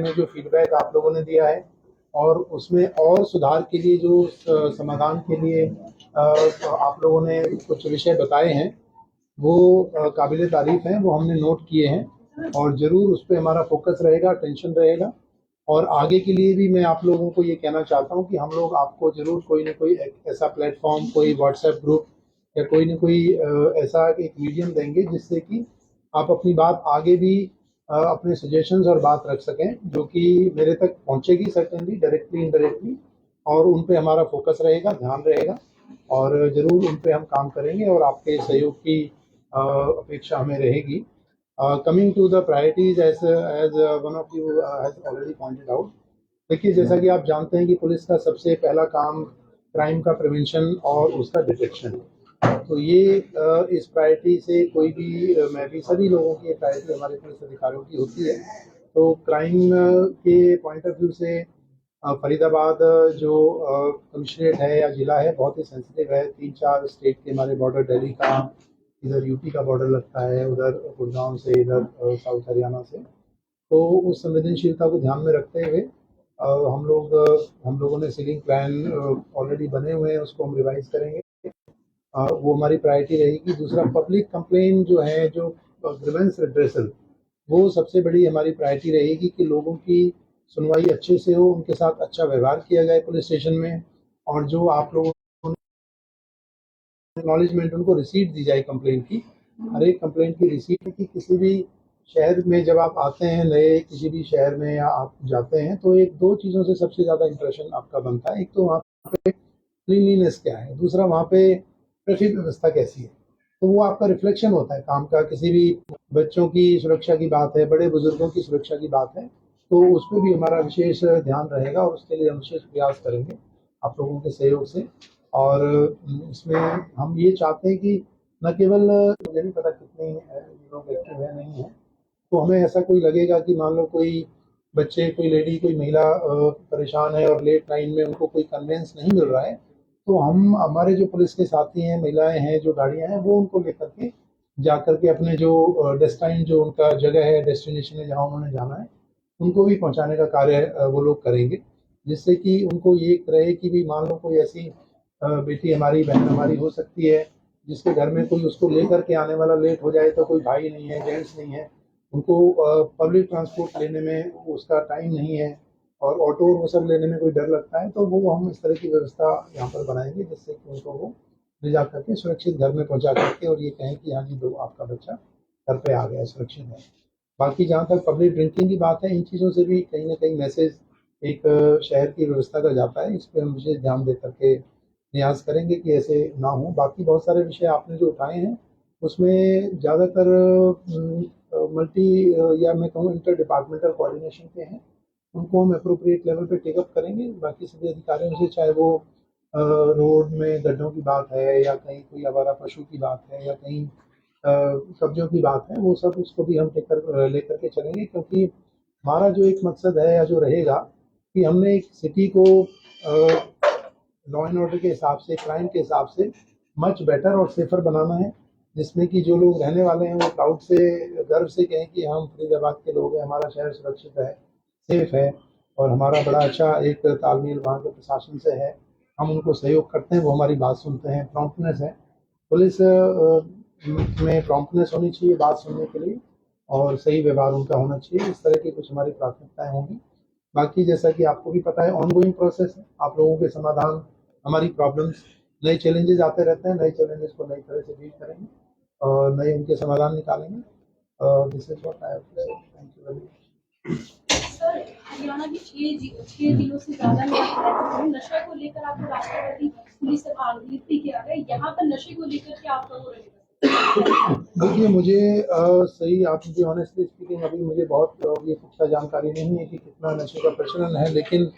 में जो फीडबैक आप लोगों ने दिया है और उसमें और सुधार के लिए जो समाधान के लिए आप लोगों ने कुछ विषय बताए हैं वो काबिल तारीफ हैं, वो हमने नोट किए हैं और ज़रूर उस पर हमारा फोकस रहेगा, टेंशन रहेगा। और आगे के लिए भी मैं आप लोगों को ये कहना चाहता हूँ कि हम लोग आपको ज़रूर कोई ना कोई ऐसा प्लेटफॉर्म, कोई व्हाट्सएप ग्रुप या कोई ना कोई ऐसा एक मीडियम देंगे जिससे कि आप अपनी बात आगे भी अपने सजेशंस और बात रख सकें, जो कि मेरे तक पहुंचेगी सर्टेनली, डायरेक्टली इनडायरेक्टली, और उन पे हमारा फोकस रहेगा, ध्यान रहेगा और ज़रूर उन पे हम काम करेंगे और आपके सहयोग की अपेक्षा हमें रहेगी। Coming to the priorities as one of you has already pointed out, देखिए जैसा कि आप जानते हैं कि पुलिस का सबसे पहला काम क्राइम का प्रिवेंशन और उसका डिटेक्शन है। तो ये इस प्रायोरिटी से कोई भी मैं भी सभी लोगों की प्रायोरिटी हमारे पुलिस अधिकारियों की होती है। तो क्राइम के पॉइंट ऑफ व्यू से फरीदाबाद जो कमिश्नरेट है या ज़िला है बहुत ही सेंसिटिव है। 3-4 स्टेट के हमारे बॉर्डर, दिल्ली का, इधर यूपी का बॉर्डर लगता है, उधर गुड़गांव से, इधर साउथ हरियाणा से। तो उस संवेदनशीलता को ध्यान में रखते हुए हम लोगों ने सीलिंग प्लान ऑलरेडी बने हुए हैं, उसको हम रिवाइज करेंगे। वो हमारी प्रायोरिटी रहेगी। दूसरा, पब्लिक कंप्लेन जो है, जो ग्रीवेंस रिड्रेसल, वो सबसे बड़ी हमारी प्रायोरिटी रहेगी कि लोगों की सुनवाई अच्छे से हो, उनके साथ अच्छा व्यवहार किया जाए पुलिस स्टेशन में, और जो आप लोगों एक्नॉलेजमेंट उनको रिसीट दी जाए कंप्लेंट की, हर एक कंप्लेंट की रिसीट की। किसी भी शहर में जब आप आते हैं, नए किसी भी शहर में या आप जाते हैं, तो एक दो चीज़ों से सबसे ज़्यादा इंप्रेशन आपका बनता है। एक तो वहाँ पे क्लीनलीनेस क्या है, दूसरा वहाँ पे ट्रैफिक व्यवस्था कैसी है। तो वो आपका रिफ्लेक्शन होता है काम का। किसी भी बच्चों की सुरक्षा की बात है, बड़े बुजुर्गों की सुरक्षा की बात है, तो उस पर भी हमारा विशेष ध्यान रहेगा और उसके लिए हम विशेष प्रयास करेंगे आप लोगों के सहयोग से। और इसमें हम ये चाहते हैं कि न केवल, मुझे नहीं पता कितने लोग एक्टिव है नहीं है, तो हमें ऐसा कोई लगेगा कि मान लो कोई बच्चे, कोई लेडी, कोई महिला परेशान है और लेट नाइट में उनको कोई कन्वेंस नहीं मिल रहा है, तो हम, हमारे जो पुलिस के साथी हैं, महिलाएं हैं, जो गाड़ियां हैं, वो उनको लेकर के जा करके अपने जो डेस्टाइन, जो उनका जगह है, डेस्टिनेशन है जहाँ उन्होंने जाना है, उनको भी पहुँचाने का कार्य वो लोग करेंगे। जिससे कि उनको ये रहे कि भी मान लो कोई ऐसी बेटी हमारी, बहन हमारी हो सकती है जिसके घर में कोई उसको लेकर के आने वाला लेट हो जाए, तो कोई भाई नहीं है, जेंट्स नहीं है, उनको पब्लिक ट्रांसपोर्ट लेने में उसका टाइम नहीं है और ऑटो वो सब लेने में कोई डर लगता है, तो वो हम इस तरह की व्यवस्था यहाँ पर बनाएंगे जिससे कि उनको वो ले जा करके सुरक्षित घर में पहुँचा करके और ये कहें कि हाँ जी, दो आपका बच्चा घर पे आ गया, सुरक्षित है। बाकी जहाँ तक पब्लिक ड्रिंकिंग की बात है, इन चीज़ों से भी कहीं ना कहीं मैसेज एक शहर की व्यवस्था का जाता है। इस पर हम विशेष ध्यान दे करके प्रयास करेंगे कि ऐसे ना हो। बाकी बहुत सारे विषय आपने जो उठाए हैं उसमें ज़्यादातर मल्टी या मैं कहूँ इंटर डिपार्टमेंटल कोऑर्डिनेशन के हैं, उनको हम अप्रोप्रिएट लेवल पे टेकअप करेंगे। बाकी सभी अधिकारियों से, चाहे वो रोड में गड्ढों की बात है या कहीं कोई आवारा पशु की बात है या कहीं कब्जों की बात है, वो सब उसको भी हम लेकर के चलेंगे। क्योंकि हमारा जो एक मकसद है या जो रहेगा कि हमने एक सिटी को लॉ एंड ऑर्डर के हिसाब से, क्राइम के हिसाब से मच बेटर और सेफर बनाना है, जिसमें कि जो लोग रहने वाले हैं वो प्राउड से, गर्व से कहें कि हम फरीदाबाद के लोग हैं, हमारा शहर सुरक्षित है, सेफ है, और हमारा बड़ा अच्छा एक तालमेल वहाँ के प्रशासन से है। हम उनको सहयोग करते हैं, वो हमारी बात सुनते हैं। प्रॉम्प्टनेस है पुलिस में, प्रॉम्प्टनेस होनी चाहिए बात सुनने के लिए और सही व्यवहार उनका होना चाहिए। इस तरह की कुछ हमारी प्राथमिकताएं होंगी। बाकी जैसा कि आपको भी पता है, ऑनगोइंग प्रोसेस है। आप लोगों के समाधान, हमारी प्रॉब्लम्स, नए चैलेंजेस आते रहते हैं, नए चैलेंजेस को नई तरह से डील करेंगे और नए उनके समाधान निकालेंगे। This is what I have to say. Thank you very much. Sir, Haryana की 6 दिनों से ज्यादा नशा को लेकर आपको राष्ट्रपति पुलिस से आलोचित किया गया, यहाँ पर नशे को लेकर क्या आपका वो रहेगा? देखिए, मुझे सही, आप मुझे ऑनेस्टली स्पीकिंग, अभी मुझे बहुत ये पुख्ता जानकारी नहीं है कि कितना नशे का प्रचलन है, लेकिन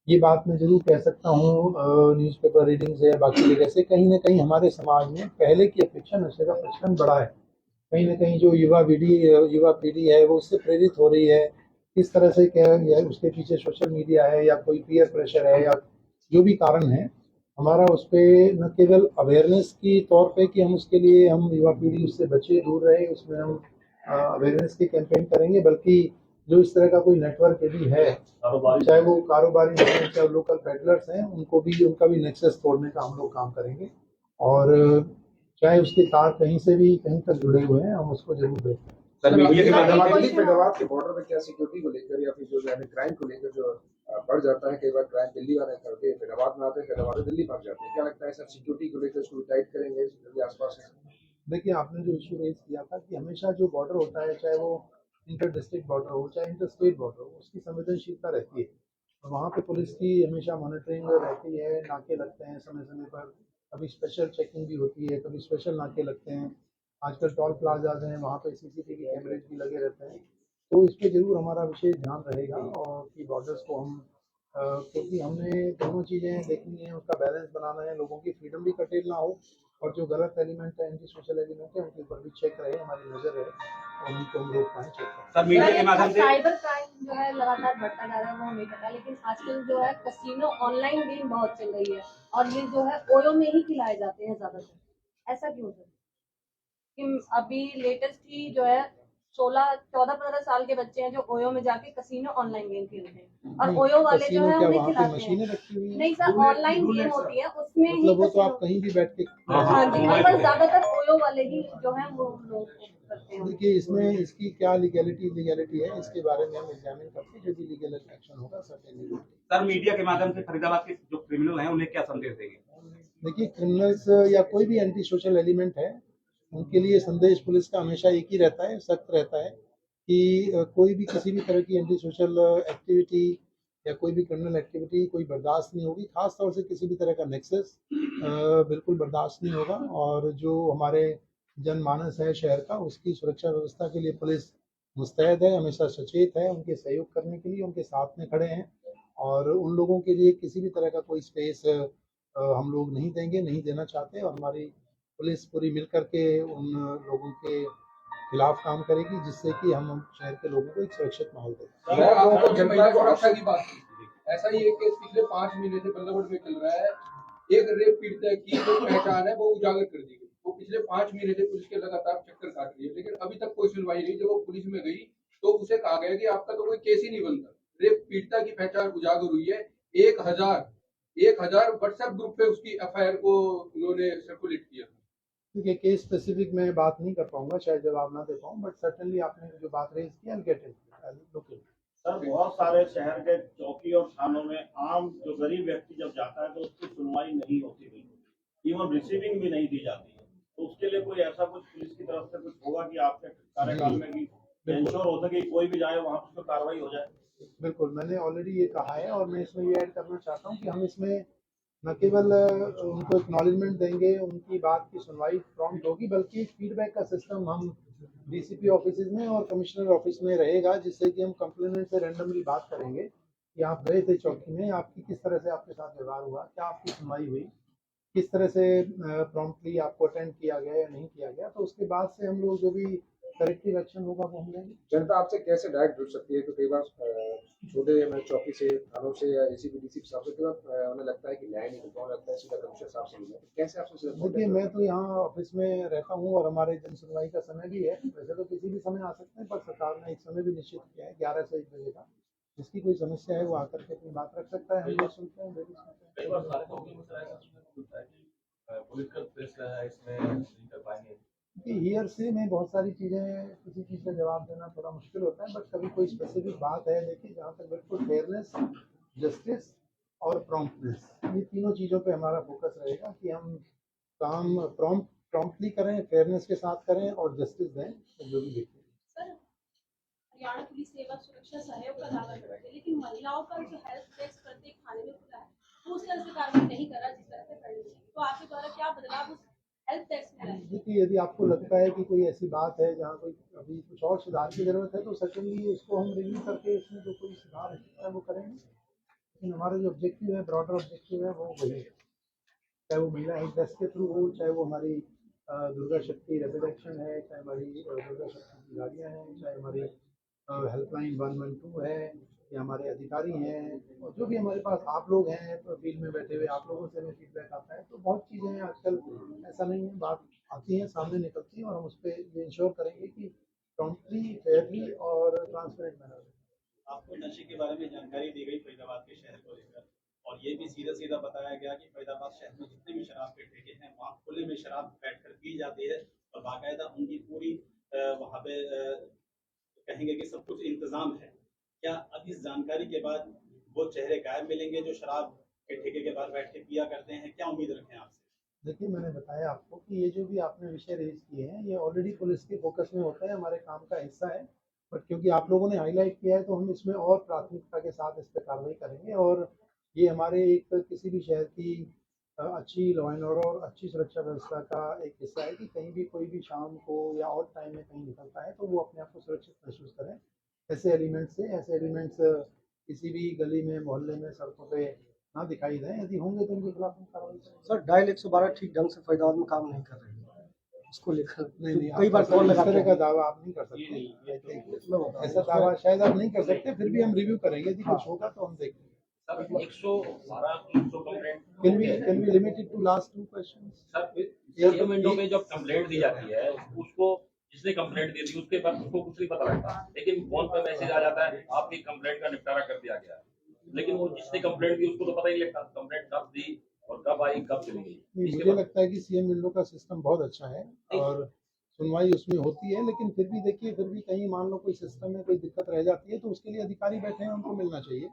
ये बात मैं जरूर कह सकता हूँ न्यूज़पेपर रीडिंग से, बाकी जगह से, कहीं ना कहीं हमारे समाज में पहले की अपेक्षा नशे का प्रचलन बढ़ा है। कहीं ना कहीं जो युवा पीढ़ी है वो उससे प्रेरित हो रही है। किस तरह से क्या है, उसके पीछे सोशल मीडिया है या कोई पीयर प्रेशर है या जो भी कारण है, हमारा उस पर न केवल अवेयरनेस की तौर पे कि हम उसके लिए, हम युवा पीढ़ी उससे बचे, दूर रहे, उसमें हम अवेयरनेस की कैंपेन करेंगे, बल्कि जो इस तरह का कोई नेटवर्क यदि है, चाहे वो कारोबारी हैं चाहे लोकल पेडलर्स हैं, उनका भी नेक्सस तोड़ने का हम लोग काम करेंगे। और चाहे उसके तार कहीं से भी कहीं तक जुड़े हुए हैं, हम उसको जरूर देखें। सर मीडिया के माध्यम से दिल्ली फैजाबाद के बॉर्डर पे क्या सिक्योरिटी को लेकर या फिर जो यानी क्राइम को लेकर जो बढ़ जाता है, कई बार क्राइम दिल्ली वाले करके फैजाबाद में आते हैं, फैजाबाद से दिल्ली भाग जाते हैं, क्या लगता है सर सिक्योरिटी को लेकर इसको टाइट करेंगे दिल्ली आसपास है? देखिए, आपने जो इशू रेज किया था कि हमेशा जो बॉर्डर होता है, चाहे वो इंटर डिस्ट्रिक्ट बॉर्डर हो चाहे इंटर स्टेट बॉर्डर हो, उसकी संवेदनशीलता रहती है। और वहाँ पे पुलिस की हमेशा मॉनिटरिंग रहती है, नाके लगते हैं समय समय पर, कभी स्पेशल चेकिंग भी होती है, कभी स्पेशल नाके लगते हैं। आजकल टोल प्लाजाज हैं, वहाँ पे सीसीटीवी कैमरेज भी लगे रहते हैं। तो इस पे जरूर हमारा विशेष ध्यान रहेगा, और कि बॉर्डर्स को हम क्योंकि हमने दोनों चीज़ें देखनी है, उसका बैलेंस बनाना है, लोगों की फ्रीडम भी कटेल ना हो, और जो गलत एलिमेंट है, एंटी सोशल एलिमेंट है, उनके ऊपर भी चेक रहे, हमारी नज़र रहे, और उनको हम रोक पाएँ, चेक करें। सर मीडिया के माध्यम से साइबर क्राइम जो है लगातार बढ़ता जा रहा है, वो हमें पता है, लेकिन आजकल जो है कसिनो ऑनलाइन गेम बहुत चल रही है, और ये जो है ओयो में ही खिलाए जाते हैं ज्यादातर। ऐसा क्यों सर? कि अभी लेटेस्ट ही जो है 14 साल के बच्चे हैं जो ओयो में जाके कसिनो ऑनलाइन गेम खेलते हैं, और नहीं, ओयो वाले जो कसीनो है क्या उन्हें वहाँ पे खिलाते मशीनें हैं। रखी हुई हैं? नहीं सर, ऑनलाइन गेम होती है, उसमें ही मतलब वो तो आप कसिनो। कहीं भी बैठ के हाँ जी, पर ज्यादातर ओयो वाले ही जो है वो लोग करते हैं। देखिए, इसमें इसकी क्या लीगैलिटी है, इसके बारे में हम एग्जामिन करके जो भी लीगल एक्शन होगा सर्टेनली। सर मीडिया के माध्यम से फरीदाबाद के जो क्रिमिनल हैं उन्हें क्या संदेश देंगे? देखिए, क्रिमिनल्स या कोई भी एंटी सोशल एलिमेंट है, उनके लिए संदेश पुलिस का हमेशा एक ही रहता है, सख्त रहता है, कि कोई भी किसी भी तरह की एंटी सोशल एक्टिविटी या कोई भी क्रिमिनल एक्टिविटी कोई बर्दाश्त नहीं होगी। खास तौर से किसी भी तरह का नेक्सस बिल्कुल बर्दाश्त नहीं होगा। और जो हमारे जनमानस है शहर का, उसकी सुरक्षा व्यवस्था के लिए पुलिस मुस्तैद है, हमेशा सचेत है, उनके सहयोग करने के लिए उनके साथ में खड़े हैं। और उन लोगों के लिए किसी भी तरह का कोई स्पेस हम लोग नहीं देंगे, नहीं देना चाहते, और हमारी पुलिस पूरी मिल करके उन लोगों के खिलाफ काम करेगी, जिससे कि हम शहर के लोगों को एक सुरक्षित माहौल दें। आपको जनता सुरक्षा की बात की, ऐसा ही एक केस पिछले 5 महीने से बल्लभगढ़ में चल रहा है। एक रेप पीड़ित की जो पहचान है वो उजागर कर दी गई। वो पिछले 5 महीने से पुलिस के लगातार चक्कर काट रही है, लेकिन अभी तक कोई सुनवाई नहीं। जब वो पुलिस में गई तो उसे कहा गया कि आपका तो कोई केस ही नहीं बनता। रेप पीड़िता की पहचान उजागर हुई है। 1000 व्हाट्सएप ग्रुप पे उसकी एफआईआर को उन्होंने सर्कुलेट किया। क्योंकि केस स्पेसिफिक मैं बात नहीं कर पाऊंगा, शायद जवाब ना दे पाऊँ, बट सर्टेनली आपने जो बात रेज की, I get it, I look it. Sir बहुत सारे शहर के चौकी और थानों में आम जो गरीब व्यक्ति जब जाता है तो उसकी सुनवाई नहीं होती, बिल्कुल इवन रिसीविंग भी नहीं दी जाती है। तो उसके लिए कोई ऐसा कुछ पुलिस की तरफ से कुछ होगा कि आपके कार्यकाल में कि इंश्योर हो सके कोई भी जाए वहाँ पर कार्रवाई हो जाए? बिल्कुल, मैंने ऑलरेडी ये कहा है, और मैं इसमें ये ऐड करना चाहता हूँ कि हम इसमें न केवल उनको एक्नॉलेजमेंट देंगे, उनकी बात की सुनवाई प्रॉम्प्ट होगी, बल्कि फीडबैक का सिस्टम हम डीसीपी ऑफिस में और कमिश्नर ऑफिस में रहेगा, जिससे कि हम कंप्लेनेंट से रैंडमली बात करेंगे कि आप गए थे चौकी में, आपकी किस तरह से आपके साथ व्यवहार हुआ, क्या आपकी सुनवाई हुई, किस तरह से प्रॉम्प्टली आपको अटेंड किया गया या नहीं किया गया। तो उसके बाद से हम लोग जो भी करेक्टिव एक्शन होगा वो हम लेंगे। जनता आपसे कैसे डायरेक्ट जुड़ सकती है? तो कई बार छोटे चौकी से, थानों से या एसीपी डीसीपी साहब से कई बार उन्हें लगता है कि न्याय नहीं मिलता, लगता है सीधा कमिश्नर साहब से मिलना, तो कैसे आपसे सीधा देखिए, मैं तो यहाँ ऑफिस में रहता हूँ, और हमारे जन सुनवाई का समय भी है। वैसे तो किसी भी समय आ सकते हैं, पर सरकार ने एक समय भी निश्चित किया है 11 से 1 बजे का। जिसकी कोई समस्या है वो आकर के अपनी बात रख सकता है, हम लोग सुनते हैं, वे भी सुनते हैं। पुलिस का फैसला है इसमें नहीं कर पाएंगे क्योंकि हियर से में बहुत सारी चीज़ें, किसी चीज़ का जवाब देना थोड़ा मुश्किल होता है, बट कभी कोई स्पेसिफिक बात है, देखिए, जहाँ तक बिल्कुल फेयरनेस, जस्टिस और प्रॉम्प्टनेस, ये तीनों चीज़ों पे हमारा फोकस रहेगा कि हम काम प्रॉम्प्टली करें, फेयरनेस के साथ करें और जस्टिस दें, तो जो भी देखते हैं। सर, हरियाणा पुलिस सेवा सुरक्षा सहयोग का दावा कर बैठे, लेकिन महिलाओं का जो हेल्प डेस्क प्रत्येक थाने में खुला है, वो उस तरह से कार्रवाई नहीं कर रहा जिस तरह से करनी चाहिए। तो आपके द्वारा क्या बदलाव उस हेल्प डेस्क में लाएंगे? देखिए, यदि आपको लगता है कि कोई ऐसी बात है जहाँ कोई अभी कुछ और सुधार की जरूरत है, तो सर्टेनली उसको हम रिव्यू करके इसमें जो कोई सुधार हो सकता है वो करेंगे। लेकिन हमारा जो ऑब्जेक्टिव है, ब्रॉडर ऑब्जेक्टिव है, वो वही है। चाहे वो महिला हेल्प डेस्क के थ्रू हो, चाहे वो हमारी दुर्गा शक्ति रैपिड एक्शन है, चाहे हमारी दुर्गा शक्ति की गाड़ियाँ हैं, चाहे हमारी हेल्पलाइन 112 है, या हमारे अधिकारी हैं, और जो भी हमारे पास आप लोग हैं तो फील्ड में बैठे हुए, आप लोगों से हमें फीडबैक आता है। तो बहुत चीज़ें हैं आजकल, ऐसा नहीं है, बात आती है, सामने निकलती है, और हम उस पर ये इंश्योर करेंगे कि प्रॉम्प्टली, फेयरली और ट्रांसपेरेंट मैनर में। आपको नशे के बारे में जानकारी दी गई फरीदाबाद के शहर को लेकर, और ये भी सीधा सीधा बताया गया कि फरीदाबाद शहर में जितने भी शराब के ठेके हैं वहाँ खुले में शराब बैठकर पी जाती है और बाकायदा उनकी पूरी वहाँ पे कहेंगे कि सब कुछ इंतजाम है। क्या अब इस जानकारी के बाद वो चेहरे गायब मिलेंगे जो शराब के ठेके के बाहर बैठ के पिया करते हैं? क्या उम्मीद रखें आपसे? देखिए, मैंने बताया आपको कि ये जो भी आपने विषय रेज किए हैं ये ऑलरेडी पुलिस के फोकस में होता है, हमारे काम का हिस्सा है। बट क्योंकि आप लोगों ने हाईलाइट किया है तो हम इसमें और प्राथमिकता के साथ इस पर कार्रवाई करेंगे, और ये हमारे एक किसी भी शहर की अच्छी लॉ एंड ऑर्डर और अच्छी सुरक्षा व्यवस्था का एक हिस्सा है कि कहीं भी कोई भी शाम को या और टाइम में कहीं निकलता है तो वो अपने आप को सुरक्षित महसूस करें। ऐसे एलिमेंट्स किसी भी गली में, मोहल्ले में, सड़कों पे ना दिखाई दें। यदि होंगे तो उनके खिलाफ हम कार्रवाई करेंगे। सर डायल 112 ठीक ढंग से फरीदाबाद में काम नहीं कर रही है, उसको लेकर नहीं, कई बार कॉल इस लगाते तरह का हैं। दावा आप नहीं कर सकते। ऐसा दावा शायद आप नहीं कर सकते, फिर भी हम रिव्यू करेंगे। यदि कुछ होगा तो हम देखेंगे। Sir 112 300 complaint Can we limit it to last 2 questions? Sir ये विंडो में जब कंप्लेंट दी जाती है उसको जिसने कंप्लेंट दी थी उसके बाद उसको कुछ नहीं पता लगता, लेकिन फोन पे मैसेज आ जाता है आपकी कंप्लेंट का निपटारा कर दिया गया है, लेकिन वो जिसने कंप्लेंट दी उसको तो पता ही नहीं लगता कंप्लेंट कब दी और कब आई कब चली गई। मुझे लगता है कि सीएम विंडो का सिस्टम बहुत अच्छा है और सुनवाई उसमें होती है, लेकिन फिर भी देखिए, फिर भी कहीं मान लो कोई सिस्टम में कोई दिक्कत रह जाती है तो उसके लिए अधिकारी बैठे हैं, उनको मिलना चाहिए।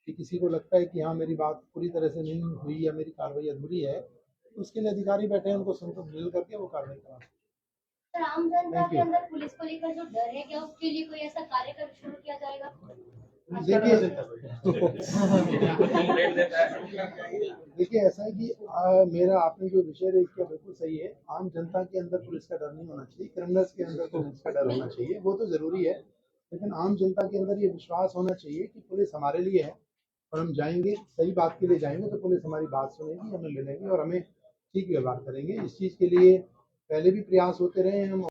कि किसी को लगता है कि हाँ मेरी बात पूरी तरह से नहीं हुई या मेरी कार्रवाई अधूरी है, तो उसके लिए अधिकारी बैठे हैं, उनको सुनकर मिल करके वो कार्रवाई करा। सर आम जनता के अंदर पुलिस को लेकर जो डर है, क्या उसके लिए कोई ऐसा कार्यक्रम शुरू किया जाएगा? देखिए ऐसा है कि मेरा आपने जो विषय रेज किया बिल्कुल सही है। आम जनता के अंदर पुलिस का डर नहीं होना चाहिए, क्रिमिनल्स के अंदर पुलिस का डर होना चाहिए, वो तो जरूरी है। लेकिन आम जनता के अंदर ये विश्वास होना चाहिए कि पुलिस हमारे लिए है और हम जाएंगे, सही बात के लिए जाएंगे तो पुलिस हमारी बात सुनेगी, हमें मिलेगी और हमें ठीक व्यवहार करेंगे। इस चीज़ के लिए पहले भी प्रयास होते रहे हैं हम।